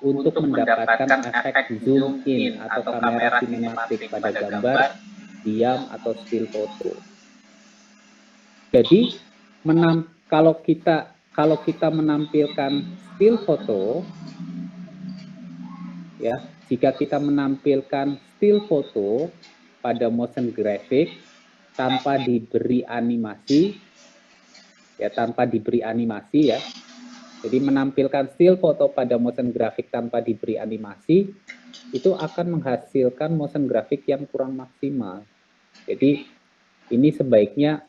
untuk mendapatkan efek zoom in atau kamera sinematik pada gambar, diam, atau still foto. Jadi, kalau kita menampilkan still foto, ya, jika kita menampilkan still foto pada motion graphic tanpa diberi animasi, ya. Jadi menampilkan still foto pada motion graphic tanpa diberi animasi itu akan menghasilkan motion graphic yang kurang maksimal. Jadi ini sebaiknya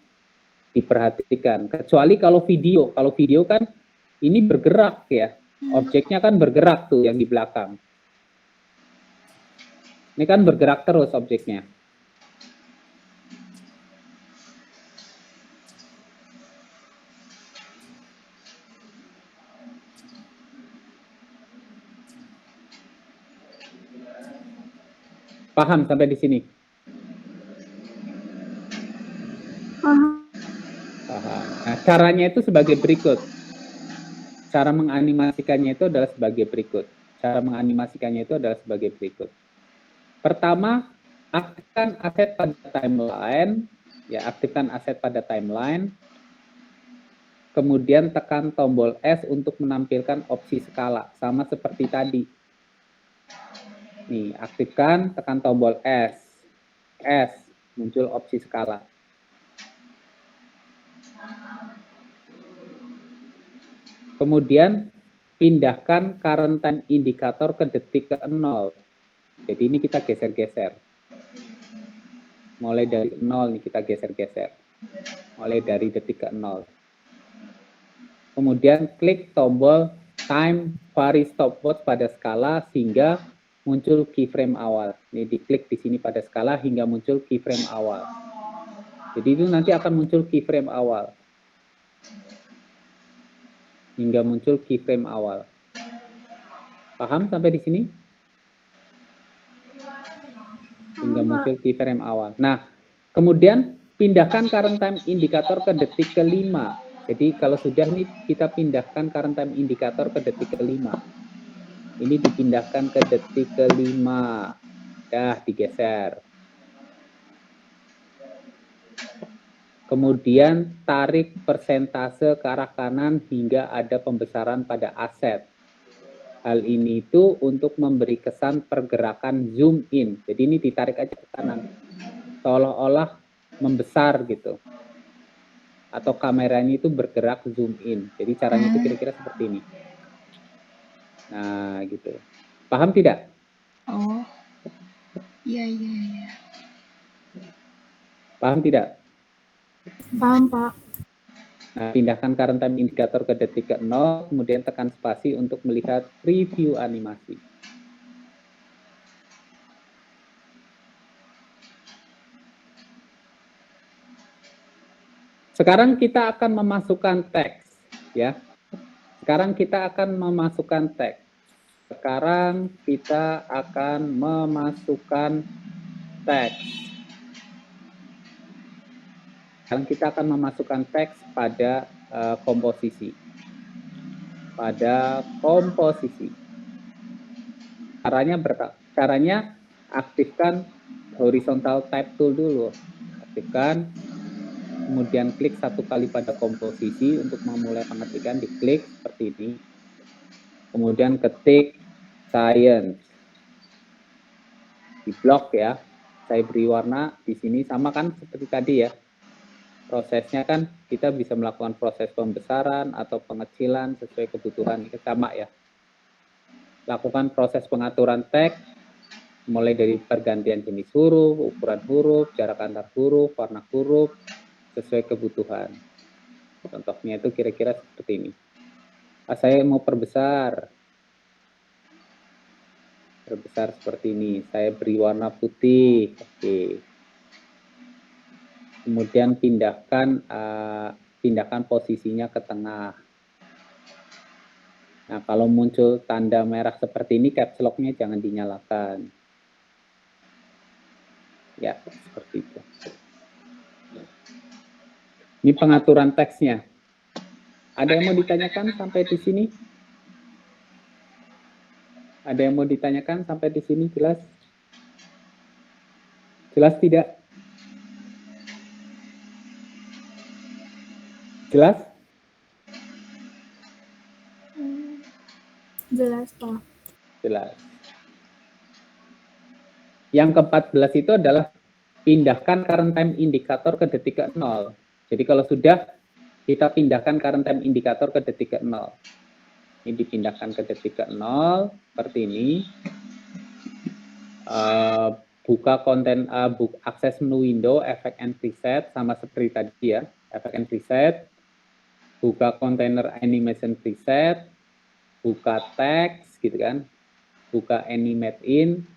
diperhatikan. Kecuali kalau video kan ini bergerak ya, objeknya kan bergerak tuh yang di belakang. Ini kan bergerak terus objeknya. Paham sampai di sini? Paham. Nah, caranya itu sebagai berikut. Cara menganimasikannya itu adalah sebagai berikut. Pertama, aktifkan aset pada timeline. Kemudian tekan tombol S untuk menampilkan opsi skala, sama seperti tadi. Nih, aktifkan, tekan tombol S, muncul opsi skala. Kemudian, pindahkan current time indikator ke detik ke-0. Jadi ini kita geser-geser. Mulai dari 0 nih kita geser-geser. Mulai dari detik ke-0. Kemudian klik tombol time vary stopwatch pada skala sehingga muncul keyframe awal. Ini diklik di sini pada skala hingga muncul keyframe awal. Jadi itu nanti akan muncul keyframe awal. Paham sampai di sini? Hingga muncul keyframe awal. Nah, kemudian pindahkan current time indikator ke detik ke-5. Jadi kalau sudah nih kita pindahkan current time indikator ke detik ke-5. Ini dipindahkan ke detik ke-5. Dah digeser. Kemudian tarik persentase ke arah kanan hingga ada pembesaran pada aset. Hal ini itu untuk memberi kesan pergerakan zoom in. Jadi ini ditarik aja ke kanan. Seolah-olah membesar gitu. Atau kameranya itu bergerak zoom in. Jadi caranya itu kira-kira seperti ini. Nah, gitu. Paham tidak? Oh. Iya. Paham tidak? Paham, Pak. Nah, pindahkan current time indikator ke detik ke-0, kemudian tekan spasi untuk melihat preview animasi. Sekarang kita akan memasukkan teks, ya. Sekarang kita akan memasukkan teks. Sekarang kita akan memasukkan teks pada komposisi. Caranya aktifkan horizontal type tool dulu. Aktifkan, kemudian klik satu kali pada komposisi untuk memulai pengetikan, diklik seperti ini. Kemudian ketik science. Di blok ya. Saya beri warna di sini sama kan seperti tadi ya. Prosesnya kan kita bisa melakukan proses pembesaran atau pengecilan sesuai kebutuhan, sama ya. Lakukan proses pengaturan teks mulai dari pergantian jenis huruf, ukuran huruf, jarak antar huruf, warna huruf sesuai kebutuhan. Contohnya itu kira-kira seperti ini. Saya mau perbesar seperti ini. Saya beri warna putih. Oke. Kemudian pindahkan posisinya ke tengah. Nah, kalau muncul tanda merah seperti ini, caps lock-nya jangan dinyalakan. Ya, seperti itu. Ini pengaturan teksnya. Ada yang mau ditanyakan sampai di sini? Ada yang mau ditanyakan sampai di sini jelas? Jelas tidak? Jelas? Jelas, Pak. Jelas. Yang ke-14 itu adalah pindahkan current time indikator ke detik ke 0. Jadi kalau sudah, kita pindahkan current time indikator ke detik ke 0. Ini dipindahkan ke detik ke 0, seperti ini. Buka konten, akses menu window, effect and preset, sama seperti tadi ya, effect and preset. Buka container animation preset, buka text, gitu kan. Buka animate in,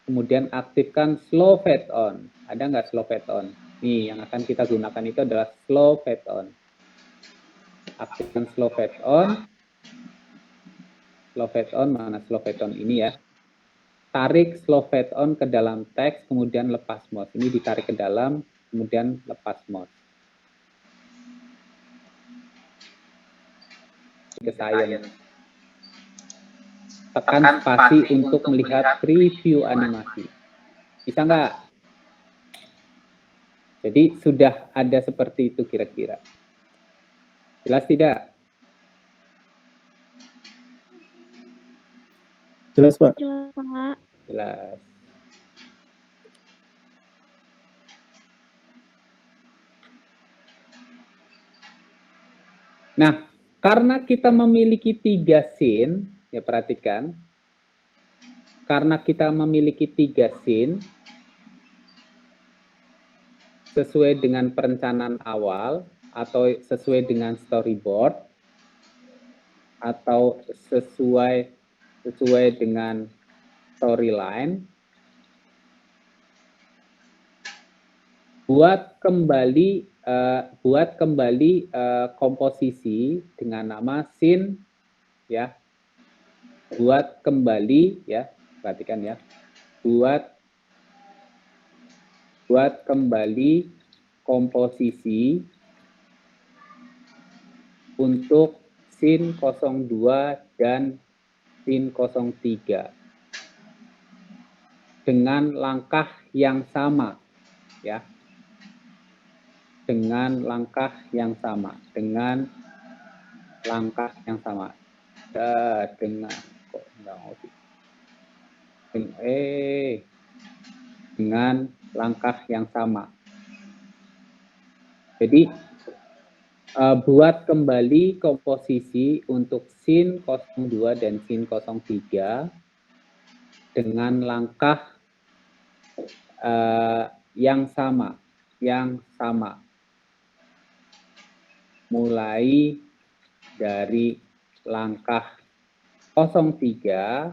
kemudian aktifkan slow fade on. Ada nggak slow fade on? Nih, yang akan kita gunakan itu adalah slow fade on. Aktifkan slow fade on. Slow fade on, mana slow fade on ini ya. Tarik slow fade on ke dalam teks, kemudian lepas mode. Ini ditarik ke dalam, kemudian lepas mode. Ke science. Tekan spasi untuk melihat preview animasi. Bisa nggak? Jadi sudah ada seperti itu kira-kira. Jelas tidak? Jelas, Pak. Jelas, Pak. Jelas. Nah, karena kita memiliki 3 scene, ya perhatikan, karena kita memiliki 3 scene, sesuai dengan perencanaan awal, atau sesuai dengan storyboard, atau sesuai dengan storyline, buat kembali komposisi dengan nama scene, ya. Buat kembali, ya, perhatikan ya. Buat kembali komposisi untuk scene 02 dan scene 03 dengan langkah yang sama, ya. Dengan langkah yang sama, dengan langkah yang sama. Dengan kok enggak mau sih. Dengan langkah yang sama. Jadi buat kembali komposisi untuk scene 02 dan scene 03 dengan langkah yang sama, mulai dari langkah 03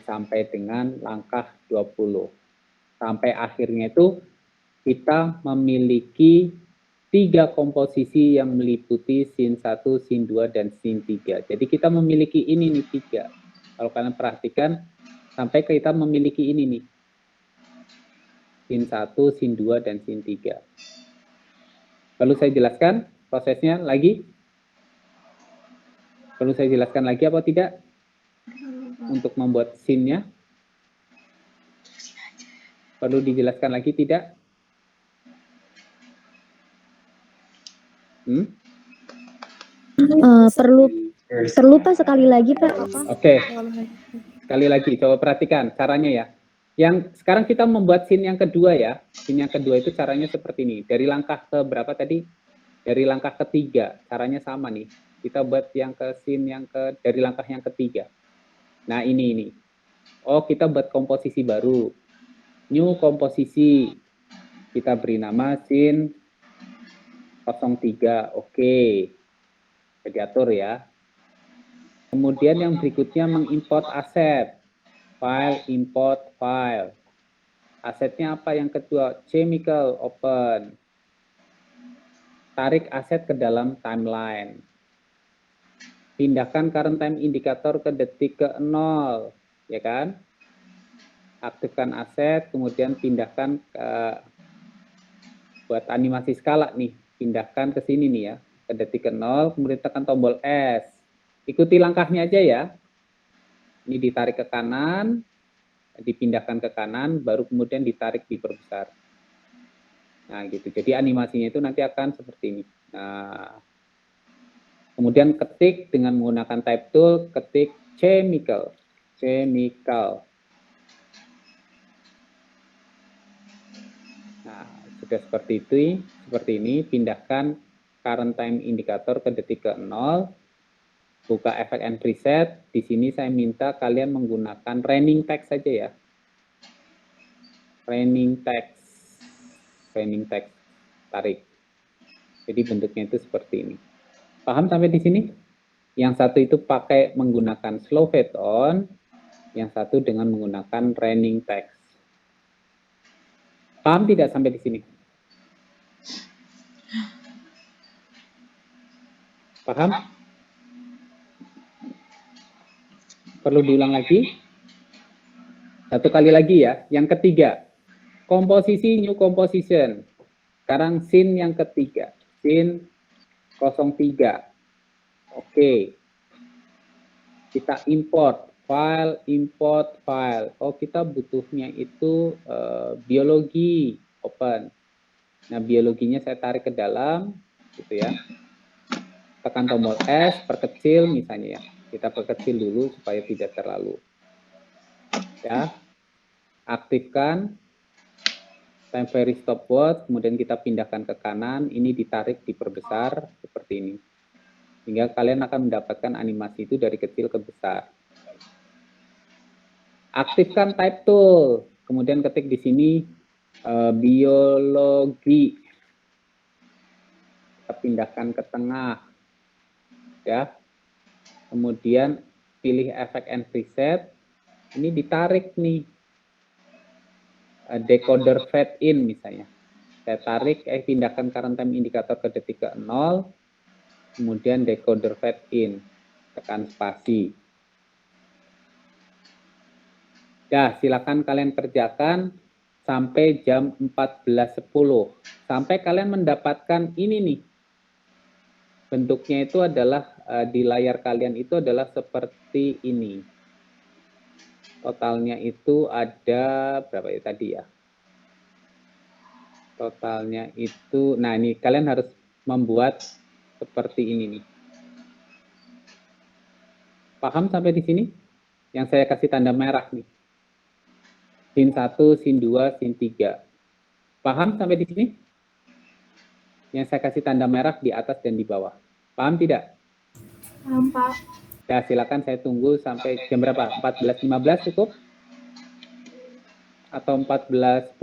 sampai dengan langkah 20. Sampai akhirnya itu kita memiliki 3 komposisi yang meliputi scene 1, scene 2, dan scene 3. Jadi kita memiliki ini nih 3. Kalau kalian perhatikan, sampai kita memiliki ini nih. Scene 1, scene 2, dan scene 3. Perlu saya jelaskan prosesnya lagi? Perlu saya jelaskan lagi apa tidak? Untuk membuat scene-nya? Perlu dijelaskan lagi tidak? Perlu Pak sekali lagi Pak. Oke. Sekali lagi coba perhatikan caranya ya. Yang sekarang kita membuat scene yang kedua ya. Scene yang kedua itu caranya seperti ini. Dari langkah ke berapa tadi? Dari langkah ketiga. Caranya sama nih. Kita buat yang ke scene yang dari langkah yang ketiga. Nah, ini. Oh, kita buat komposisi baru. New komposisi. Kita beri nama scene 03. Oke. Jadi atur ya. Kemudian yang berikutnya mengimport aset. File, import file. Asetnya apa yang kedua? Chemical, open. Tarik aset ke dalam timeline. Pindahkan current time indikator ke detik ke 0. Ya kan? Aktifkan aset, kemudian pindahkan ke buat animasi skala nih. Pindahkan ke sini nih ya. Ke detik ke 0, kemudian tekan tombol S. Ikuti langkahnya aja ya. Ini ditarik ke kanan, dipindahkan ke kanan, baru kemudian ditarik diperbesar. Nah, gitu. Jadi animasinya itu nanti akan seperti ini. Nah, kemudian ketik dengan menggunakan type tool, ketik chemical. Nah, sudah seperti ini, pindahkan current time indicator ke detik ke-0, buka effect and preset. Di sini saya minta kalian menggunakan running text saja ya. Running text, tarik. Jadi bentuknya itu seperti ini. Paham sampai di sini? Yang satu itu pakai menggunakan slow fade on, yang satu dengan menggunakan running text. Paham tidak sampai di sini? Paham? Perlu diulang lagi? Satu kali lagi ya. Yang ketiga, komposisi new composition. Sekarang scene yang ketiga, scene 03. Oke. Kita import file. Oh, kita butuhnya itu biologi, open. Nah, biologinya saya tarik ke dalam, gitu ya. Tekan tombol S, perkecil misalnya ya. Kita perkecil dulu supaya tidak terlalu. Ya. Aktifkan temporary stopwatch, kemudian kita pindahkan ke kanan, ini ditarik, diperbesar seperti ini. Sehingga kalian akan mendapatkan animasi itu dari kecil ke besar. Aktifkan type tool, kemudian ketik di sini biologi. Kita pindahkan ke tengah, ya. Kemudian pilih effect and preset. Ini ditarik nih, decoder fade in misalnya. Saya tarik, pindahkan current time indicator ke detik ke-0, kemudian decoder fade in, tekan spasi. Ya, silakan kalian kerjakan sampai jam 14.10. Sampai kalian mendapatkan ini nih. Bentuknya itu adalah, di layar kalian itu adalah seperti ini. Totalnya itu ada, berapa ya tadi ya? Totalnya itu, nah ini kalian harus membuat seperti ini nih. Paham sampai di sini? Yang saya kasih tanda merah nih. Scene 1, scene 2, scene 3. Paham sampai di sini? Yang saya kasih tanda merah di atas dan di bawah. Paham tidak? Paham, Pak. Ya, silakan saya tunggu sampai jam berapa? 14.15 cukup? Atau 14.10?